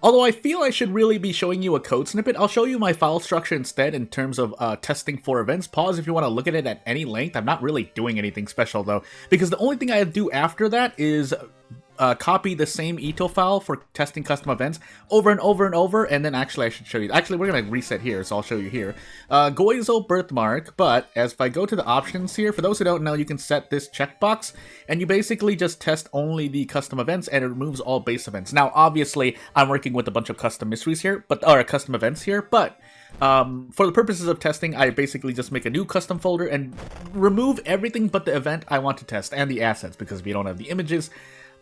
Although I feel I should really be showing you a code snippet, I'll show you my file structure instead in terms of testing for events. Pause if you want to look at it at any length. I'm not really doing anything special though, because the only thing I do after that is copy the same eto file for testing custom events over and over and over, and then actually I should show you. Actually, we're going to reset here, so I'll show you here. Goizo birthmark, but as if I go to the options here, for those who don't know, you can set this checkbox, and you basically just test only the custom events, and it removes all base events. Now, obviously, I'm working with a bunch of custom mysteries here, or custom events here, but for the purposes of testing, I basically just make a new custom folder and remove everything but the event I want to test, and the assets, because if you don't have the images,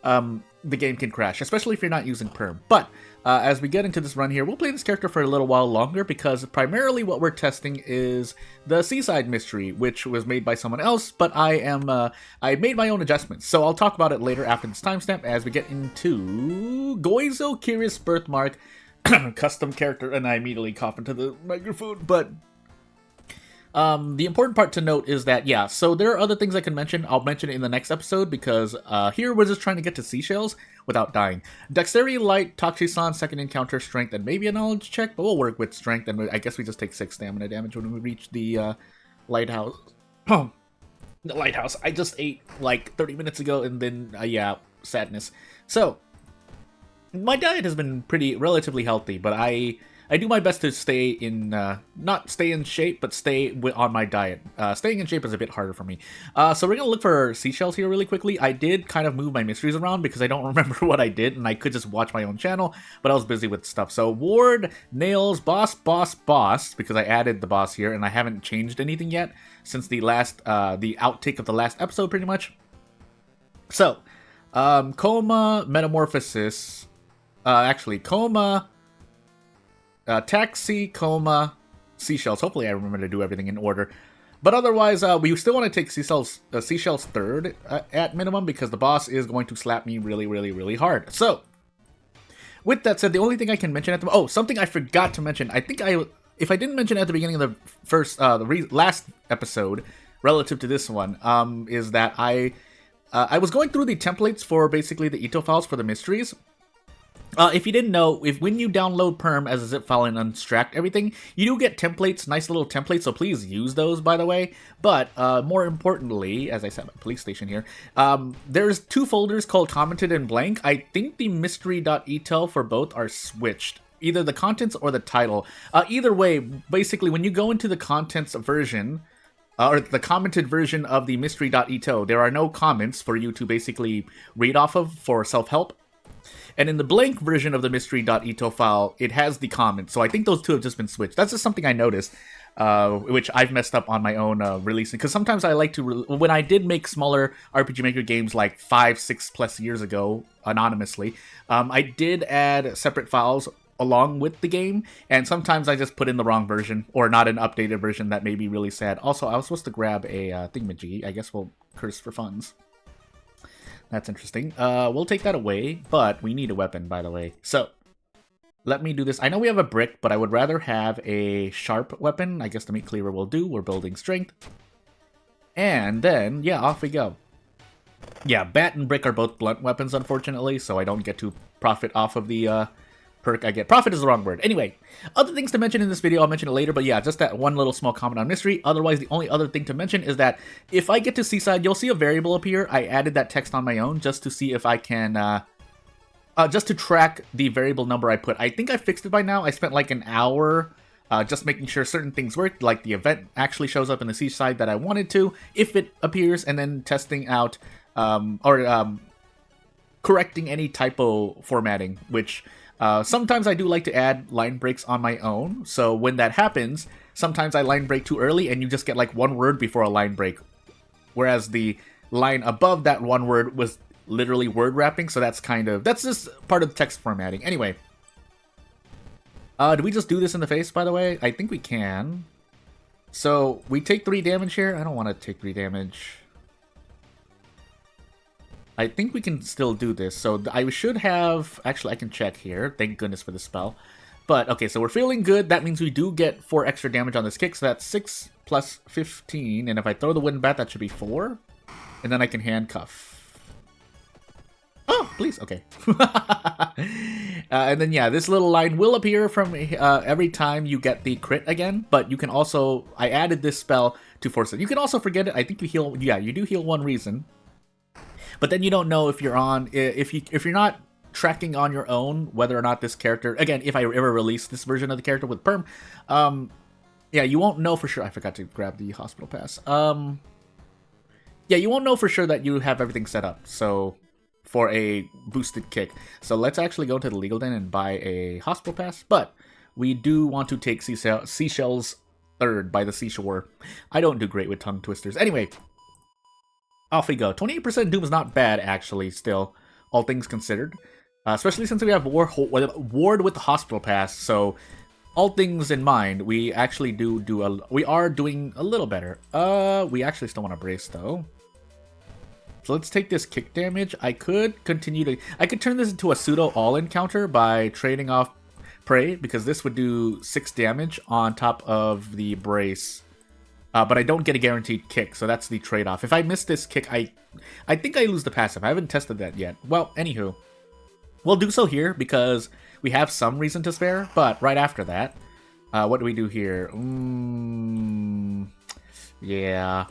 the game can crash, especially if you're not using PERM. But as we get into this run here, we'll play this character for a little while longer, because primarily what we're testing is the Seaside Mystery, which was made by someone else, but I made my own adjustments. So I'll talk about it later after this timestamp as we get into Goizo Curious Birthmark custom character, and I immediately cough into the microphone, but the important part to note is that, yeah, so there are other things I can mention. I'll mention it in the next episode, because here we're just trying to get to seashells without dying. Dexterity, Light, Toxi-san, second encounter, Strength, and maybe a Knowledge check, but we'll work with Strength, and I guess we just take 6 stamina damage when we reach the lighthouse. The lighthouse. I just ate like 30 minutes ago, and then, yeah, sadness. So, my diet has been relatively healthy, but I do my best to stay in, not stay in shape, but stay on my diet. Staying in shape is a bit harder for me. So we're going to look for seashells here really quickly. I did kind of move my mysteries around because I don't remember what I did, and I could just watch my own channel, but I was busy with stuff. So Ward, Nails, Boss, because I added the boss here, and I haven't changed anything yet since the last, the outtake of the last episode, pretty much. So, Coma, Metamorphosis, Coma, Taxi, Coma, Seashells. Hopefully I remember to do everything in order. But otherwise, we still want to take Seashells third at minimum, because the boss is going to slap me really, really, really hard. So, with that said, the only thing I can mention at the... Oh, something I forgot to mention. I think if I didn't mention at the beginning of the first, last episode, relative to this one, is that I was going through the templates for basically the eto files for the mysteries. If you didn't know, when you download PERM as a zip file and unstract everything, you do get templates, nice little templates, so please use those, by the way. But more importantly, as I said, my police station here, there's 2 folders called commented and blank. I think the mystery.etel for both are switched, either the contents or the title. Either way, basically, when you go into the contents version, or the commented version of the mystery.eto, there are no comments for you to basically read off of for self-help. And in the blank version of the mystery.eto file, it has the comments. So I think those two have just been switched. That's just something I noticed, which I've messed up on my own releasing. Because sometimes I like to... when I did make smaller RPG Maker games like 5-6+ years ago, anonymously, I did add separate files along with the game. And sometimes I just put in the wrong version, or not an updated version. That may be really sad. Also, I was supposed to grab a thingamajiggy. I guess we'll curse for funds. That's interesting. We'll take that away, but we need a weapon, by the way. So, let me do this. I know we have a brick, but I would rather have a sharp weapon. I guess the meat cleaver will do. We're building strength. And then, yeah, off we go. Yeah, bat and brick are both blunt weapons, unfortunately, so I don't get to profit off of the perk I get. Profit is the wrong word. Anyway, other things to mention in this video, I'll mention it later, but yeah, just that one little small comment on mystery. Otherwise, the only other thing to mention is that if I get to Seaside, you'll see a variable appear. I added that text on my own just to see if I can, just to track the variable number I put. I think I fixed it by now. I spent like an hour just making sure certain things worked, like the event actually shows up in the Seaside that I wanted to, if it appears, and then testing out, correcting any typo formatting, which... sometimes I do like to add line breaks on my own, so when that happens, sometimes I line break too early and you just get like one word before a line break. Whereas the line above that one word was literally word wrapping, so that's just part of the text formatting. Anyway. Do we just do this in the face, by the way? I think we can. So, we take 3 damage here. I don't want to take 3 damage. I think we can still do this. So I should have... Actually, I can check here. Thank goodness for the spell. But, okay, so we're feeling good. That means we do get 4 extra damage on this kick. So that's 6 plus 15. And if I throw the wooden bat, that should be 4. And then I can handcuff. Oh! please? Okay. And then, yeah, this little line will appear from every time you get the crit again, but you can also... I added this spell to force it. You can also forget it. I think you heal... Yeah, you do heal one reason. But then you don't know if you're on... If you're not tracking on your own whether or not this character... Again, if I ever release this version of the character with Perm, yeah, you won't know for sure. I forgot to grab the hospital pass. Yeah, you won't know for sure that you have everything set up. So... for a boosted kick. So let's actually go to the legal den and buy a hospital pass. But we do want to take Seashell's third by the seashore. I don't do great with tongue twisters. Anyway, off we go. 28% Doom is not bad, actually, still, all things considered. Especially since we have Ward with the hospital pass. So all things in mind, we actually we are doing a little better. We actually still want to brace, though. So let's take this kick damage. I could turn this into a pseudo all-in counter by trading off Prey, because this would do 6 damage on top of the brace. But I don't get a guaranteed kick, so that's the trade-off. If I miss this kick, I think I lose the passive. I haven't tested that yet. Well, anywho, we'll do so here because we have some reason to spare, but right after that, what do we do here? Yeah...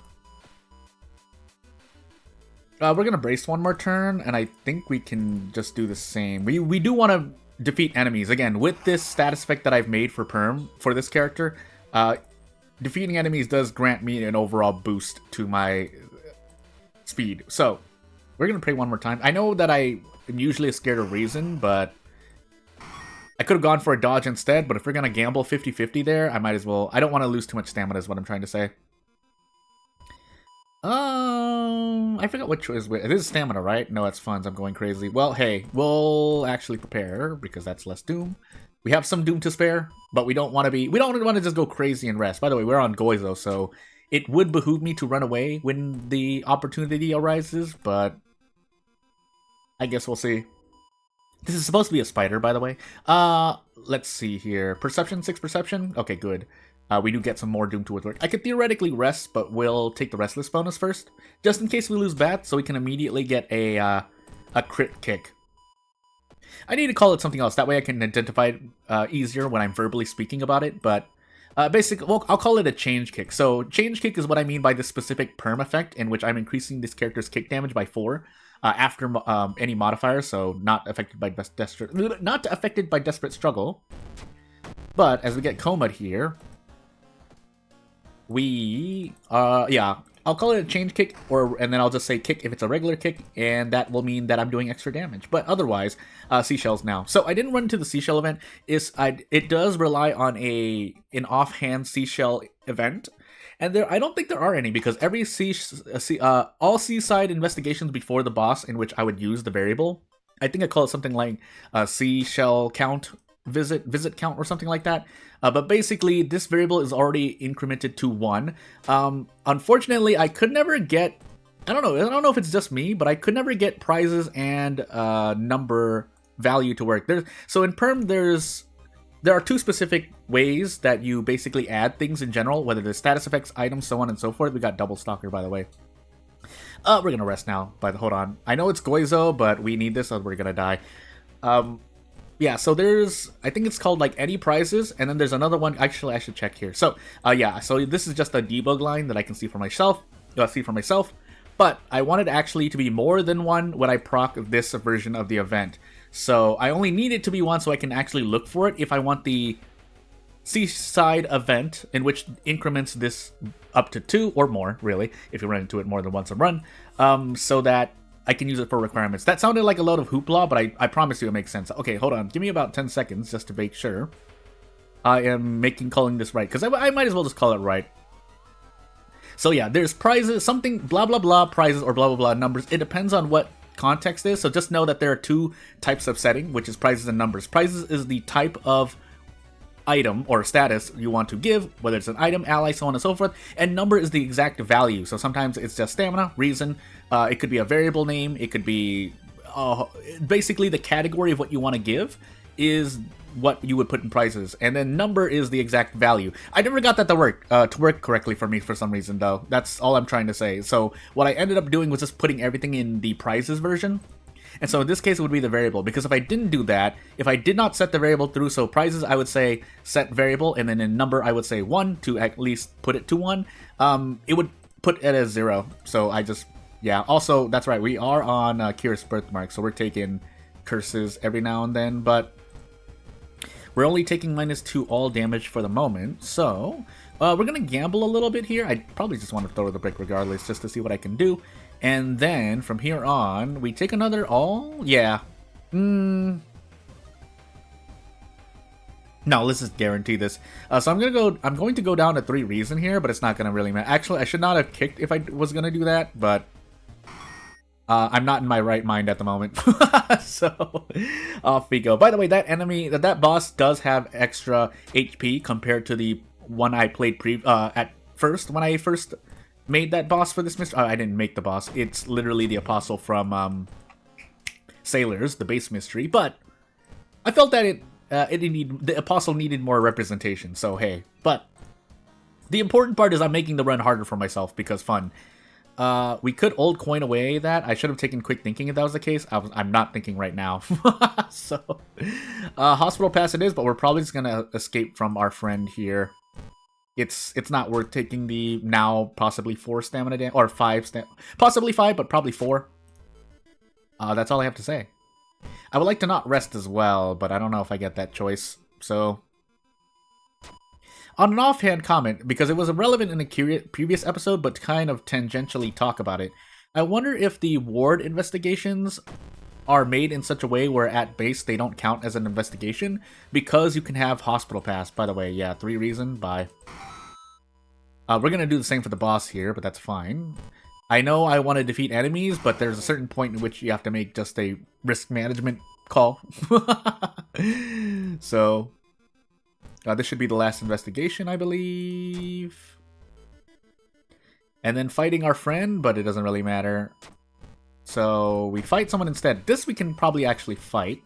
we're going to brace one more turn, and I think we can just do the same. We do want to defeat enemies. Again, with this status effect that I've made for Perm, for this character, defeating enemies does grant me an overall boost to my speed. So, we're going to pray one more time. I know that I am usually scared of Reason, but I could have gone for a dodge instead, but if we're going to gamble 50-50 there, I might as well. I don't want to lose too much stamina is what I'm trying to say. I forgot which was which. It is stamina, right? No, that's funds. I'm going crazy. Well, hey, we'll actually prepare because that's less Doom. We have some Doom to spare, but we don't want to just go crazy and rest. By the way, we're on Goizo, so it would behoove me to run away when the opportunity arises, but I guess we'll see. This is supposed to be a spider, by the way. Let's see here. Perception, 6 perception. Okay, good. We do get some more Doom towards work. I could theoretically rest, but we'll take the Restless bonus first, just in case we lose Bat, so we can immediately get a crit kick. I need to call it something else. That way I can identify it easier when I'm verbally speaking about it, but basically, well, I'll call it a change kick. So change kick is what I mean by this specific perm effect, in which I'm increasing this character's kick damage by 4 after any modifier, so not affected by desperate struggle. But as we get Koma'd here, I'll call it a change kick, and then I'll just say kick if it's a regular kick, and that will mean that I'm doing extra damage. But otherwise, seashells now. So I didn't run into the seashell event. It does rely on an offhand seashell event, and I don't think there are any, because every all seaside investigations before the boss in which I would use the variable, I think I call it something like seashell count. Visit count or something like that. But basically, this variable is already incremented to 1. Unfortunately, I could never get... I don't know if it's just me, but I could never get prizes and number value to work. So in Perm, there are 2 specific ways that you basically add things in general, whether there's status effects, items, so on and so forth. We got Double Stalker, by the way. We're gonna rest now. Hold on. I know it's Goizo, but we need this or we're gonna die. Yeah, so I think it's called like any prizes, and then there's another one. Actually, I should check here. So, yeah, so this is just a debug line that I can see for myself. But I wanted actually to be more than 1 when I proc this version of the event. So I only need it to be 1 so I can actually look for it if I want the seaside event, in which increments this up to 2 or more, really, if you run into it more than once a run, so that I can use it for requirements. That sounded like a load of hoopla, but I promise you it makes sense. Okay, hold on. Give me about 10 seconds just to make sure I am calling this right, because I might as well just call it right. So yeah, there's prizes, something blah blah blah prizes or blah blah blah numbers. It depends on what context is, so just know that there are 2 types of setting, which is prizes and numbers. Prizes is the type of item or status you want to give, whether it's an item, ally, so on and so forth, and number is the exact value. So sometimes it's just stamina, reason, it could be a variable name, it could be basically the category of what you want to give is what you would put in prizes, and then number is the exact value. I never got that to work correctly for me for some reason, though. That's all I'm trying to say. So what I ended up doing was just putting everything in the prizes version, And so in this case, it would be the variable, because if I didn't do that, if I did not set the variable through, so prizes, I would say set variable, and then in number, I would say 1 to at least put it to 1. It would put it as 0. So I just, yeah. Also, that's right, we are on Kira's birthmark, so we're taking curses every now and then, but we're only taking -2 all damage for the moment, so we're going to gamble a little bit here. I probably just want to throw the brick regardless, just to see what I can do. And then, from here on, we take another all? Yeah. No, let's just guarantee this. So I'm going to go down to 3 reason here, but it's not going to really matter. Actually, I should not have kicked if I was going to do that, but I'm not in my right mind at the moment. So, off we go. By the way, that enemy, that boss does have extra HP compared to the one I played at first, when I first made that boss for this mystery. I didn't make the boss. It's literally the apostle from Sailors, the base mystery. But I felt that the apostle needed more representation. So hey, but the important part is I'm making the run harder for myself because fun. We could old coin away that. I should have taken quick thinking if that was the case. I'm not thinking right now. So hospital pass it is, but we're probably just gonna escape from our friend here. It's not worth taking the now possibly 4 stamina damage, or 5 possibly 5, but probably 4. That's all I have to say. I would like to not rest as well, but I don't know if I get that choice. So, on an offhand comment, because it was irrelevant in the previous episode, but kind of tangentially talk about it, I wonder if the ward investigations are made in such a way where at base they don't count as an investigation, because you can have hospital pass. By the way, yeah, 3 reason, bye. We're going to do the same for the boss here, but that's fine. I know I want to defeat enemies, but there's a certain point in which you have to make just a risk management call. So, this should be the last investigation, I believe. And then fighting our friend, but it doesn't really matter. So, we fight someone instead. This we can probably actually fight.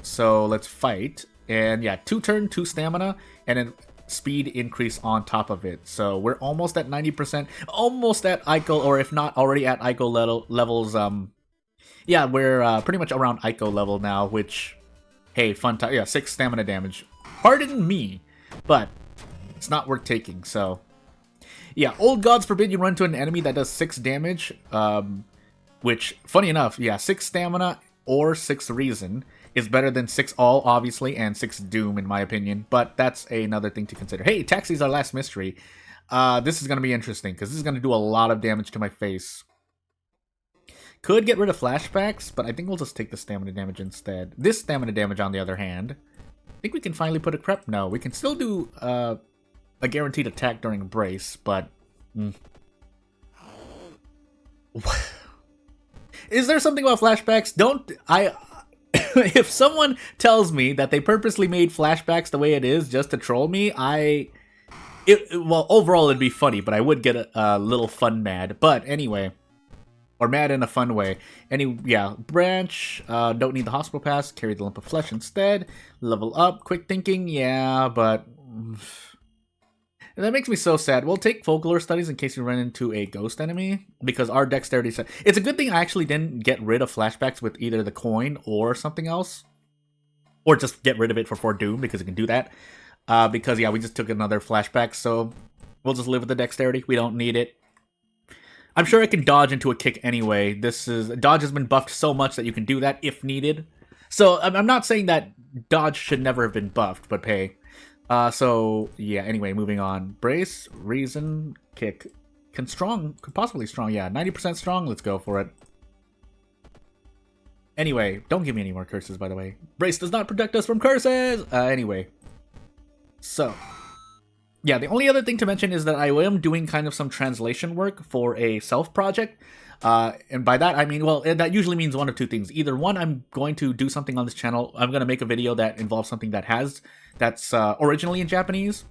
So, let's fight. And yeah, 2 turn, 2 stamina, and then speed increase on top of it. So we're almost at 90%, almost at Ico, or if not already at Ico levels. Yeah, we're pretty much around Ico level now, which, hey, fun time. Yeah, 6 stamina damage. Pardon me, but it's not worth taking. So yeah, old gods forbid you run to an enemy that does 6 damage, which, funny enough, yeah, 6 stamina or 6 reason is better than 6 all, obviously, and 6 doom, in my opinion. But that's another thing to consider. Hey, Taxi's our last mystery. This is going to be interesting, because this is going to do a lot of damage to my face. Could get rid of flashbacks, but I think we'll just take the stamina damage instead. This stamina damage, on the other hand, I think we can finally put a crep. No, we can still do a guaranteed attack during brace, but... Is there something about flashbacks? If someone tells me that they purposely made flashbacks the way it is just to troll me, well, overall it'd be funny, but I would get a little fun mad. But anyway, or mad in a fun way. Yeah, branch, don't need the hospital pass, carry the lump of flesh instead. Level up, quick thinking, yeah, but... That makes me so sad. We'll take folklore studies in case you run into a ghost enemy, because our dexterity set. It's a good thing I actually didn't get rid of flashbacks with either the coin or something else. Or just get rid of it for 4 doom, because it can do that. Because, yeah, we just took another flashback, so we'll just live with the dexterity. We don't need it. I'm sure I can dodge into a kick anyway. Dodge has been buffed so much that you can do that if needed. So, I'm not saying that dodge should never have been buffed, but hey. So, yeah, anyway, moving on. Brace, reason, kick. Could possibly strong, yeah. 90% strong, let's go for it. Anyway, don't give me any more curses, by the way. Brace does not protect us from curses! Anyway. So. Yeah, the only other thing to mention is that I am doing kind of some translation work for a self-project. And by that, I mean, well, that usually means one of 2 things. Either one, I'm going to do something on this channel. I'm going to make a video that involves something that's originally in Japanese,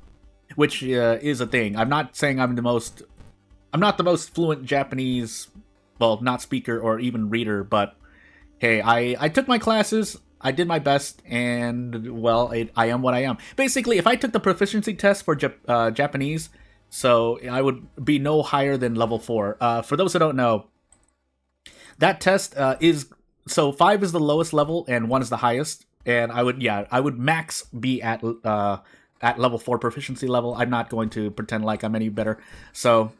which is a thing. I'm not saying I'm not the most fluent Japanese, well, not speaker or even reader, but hey, I took my classes, I did my best, and, well, I am what I am. Basically, if I took the proficiency test for Japanese, so I would be no higher than level 4. For those who don't know, That test is so 5 is the lowest level and 1 is the highest. And I would max be at level 4 proficiency level. I'm not going to pretend like I'm any better. So,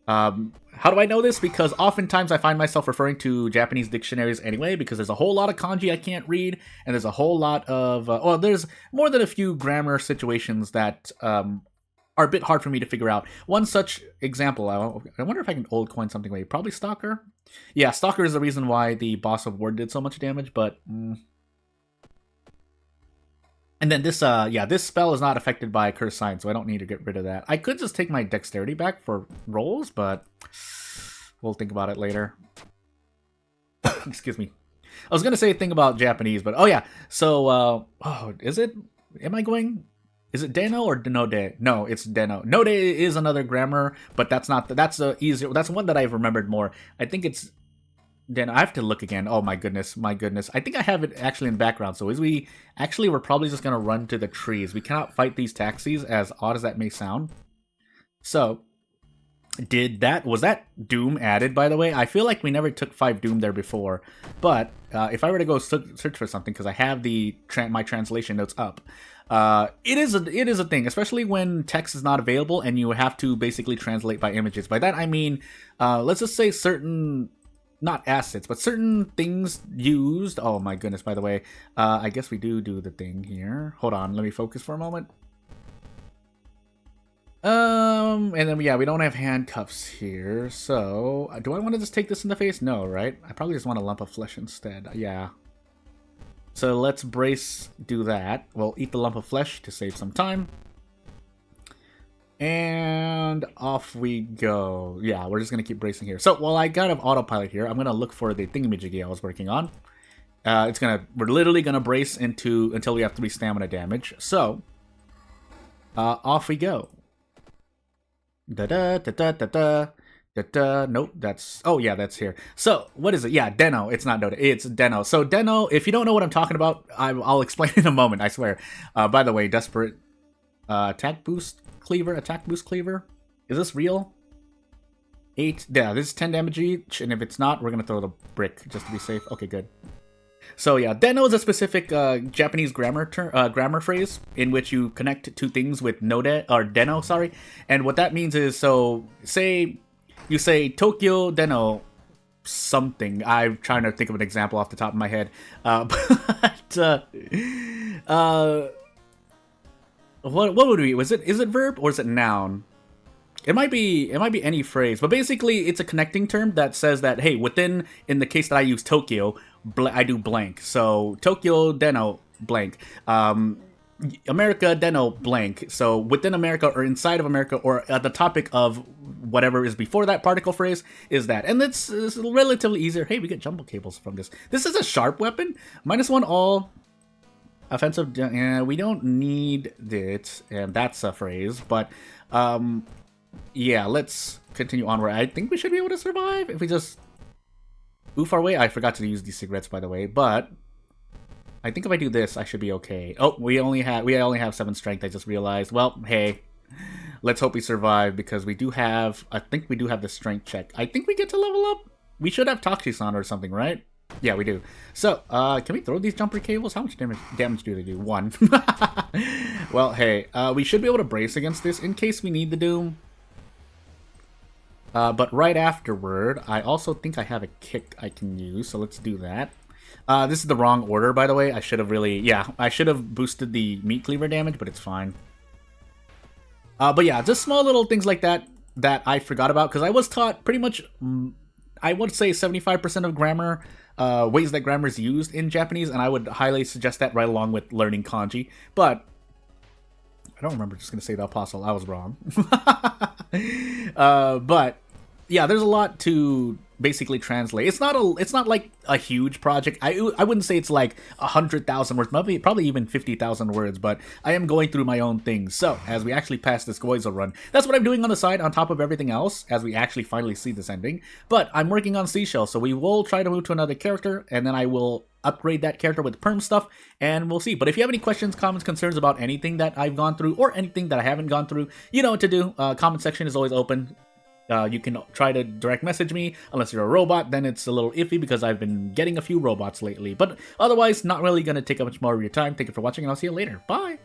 how do I know this? Because oftentimes I find myself referring to Japanese dictionaries anyway, because there's a whole lot of kanji I can't read, and there's a whole lot of, well, there's more than a few grammar situations that are a bit hard for me to figure out. One such example, I wonder if I can old coin something like, probably Stalker? Yeah, Stalker is the reason why the Boss of War did so much damage, but... And then this, this spell is not affected by Curse Sign, so I don't need to get rid of that. I could just take my Dexterity back for rolls, but we'll think about it later. Excuse me. I was going to say a thing about Japanese, but oh yeah. So, is it Deno or Denode? No, it's Deno. Node is another grammar, but that's one that I've remembered more. I think it's Then I have to look again. Oh my goodness, my goodness. I think I have it actually in the background. So we're probably just going to run to the trees. We cannot fight these taxis, as odd as that may sound. So, was that Doom added, by the way? I feel like we never took 5 Doom there before. But, if I were to go search for something, because I have my translation notes up, it is a thing, especially when text is not available and you have to basically translate by images. By that I mean, let's just say certain... not assets, but certain things used. Oh my goodness, by the way. I guess we do the thing here. Hold on, let me focus for a moment. And then, yeah, we don't have handcuffs here. So, do I want to just take this in the face? No, right? I probably just want a lump of flesh instead. Yeah. So, let's do that. We'll eat the lump of flesh to save some time. And off we go. Yeah, we're just going to keep bracing here. So, while I got an autopilot here, I'm going to look for the thingamajiggy I was working on. We're literally going to brace until we have 3 stamina damage. So, off we go. Nope, that's here. So, what is it? Yeah, Deno. It's not Dota. It's Deno. So, Deno, if you don't know what I'm talking about, I'll explain in a moment, I swear. By the way, Desperate attack boost cleaver. Is this real? 8. Yeah, this is 10 damage each, and if it's not, we're going to throw the brick just to be safe. Okay, good. So, yeah, Deno is a specific Japanese grammar phrase in which you connect 2 things with Deno, sorry. And what that means is, so, say you say Tokyo Deno something. I'm trying to think of an example off the top of my head. What would we? Is it verb or is it noun? It might be any phrase, but basically it's a connecting term that says that, hey, in the case that I use Tokyo, I do blank. So Tokyo Deno blank. America Deno blank. So within America or inside of America or at the topic of whatever is before that particle phrase is that. And it's relatively easier. Hey, we get jumbo cables from this. This is a sharp weapon. -1 all. Offensive, yeah, we don't need it, and that's a phrase, but, yeah, let's continue onward. I think we should be able to survive if we just oof our way. I forgot to use these cigarettes, by the way, but I think if I do this, I should be okay. Oh, we only have 7 strength, I just realized. Well, hey, let's hope we survive, because I think we do have the strength check. I think we get to level up. We should have Toxicon or something, right? Yeah, we do. So, can we throw these jumper cables? How much damage do they do? 1. Well, hey, we should be able to brace against this in case we need the Doom. But right afterward, I also think I have a kick I can use, so let's do that. This is the wrong order, by the way. I should have boosted the meat cleaver damage, but it's fine. But yeah, just small little things like that I forgot about, because I was taught pretty much, I would say 75% of grammar, ways that grammar is used in Japanese, and I would highly suggest that right along with learning kanji. But I don't remember just going to say the apostle. I was wrong. But yeah, there's a lot to basically translate. It's not like a huge project. I wouldn't say it's like 100,000 words, probably even 50,000 words, but I am going through my own things. So as we actually pass this Goizo run, that's what I'm doing on the side on top of everything else as we actually finally see this ending. But I'm working on Seashell, so we will try to move to another character, and then I will upgrade that character with PERM stuff, and we'll see. But if you have any questions, comments, concerns about anything that I've gone through or anything that I haven't gone through, you know what to do. Comment section is always open. You can try to direct message me. Unless you're a robot, then it's a little iffy because I've been getting a few robots lately. But otherwise, not really going to take up much more of your time. Thank you for watching, and I'll see you later. Bye!